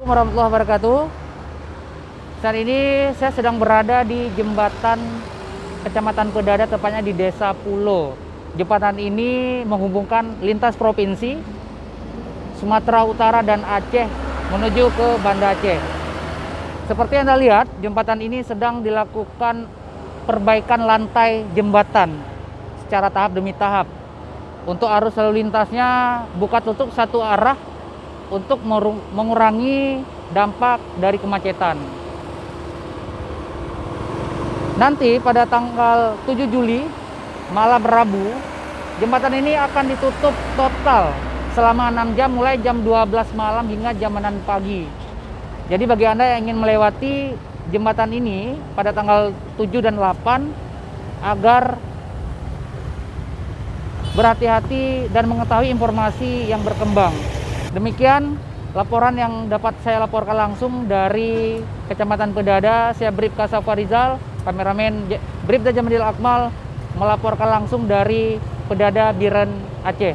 Warahmatullahi wabarakatuh. Saat ini saya sedang berada di jembatan Kecamatan Pedada, tepatnya di Desa Pulo. Jembatan ini menghubungkan lintas provinsi Sumatera Utara dan Aceh menuju ke Banda Aceh. Seperti yang Anda lihat, jembatan ini sedang dilakukan perbaikan lantai jembatan secara tahap demi tahap. Untuk arus lalu lintasnya buka tutup satu arah untuk mengurangi dampak dari kemacetan. Nanti pada tanggal 7 Juli malam Rabu, jembatan ini akan ditutup total selama 6 jam, mulai jam 12 malam hingga jam 6 pagi. Jadi bagi Anda yang ingin melewati jembatan ini pada tanggal 7 dan 8, agar berhati-hati dan mengetahui informasi yang berkembang. Demikian laporan yang dapat saya laporkan langsung dari Kecamatan Pedada. Saya Bribka Safarizal, kameramen Bribda Jamadil Akmal, melaporkan langsung dari Pedada, Biren, Aceh.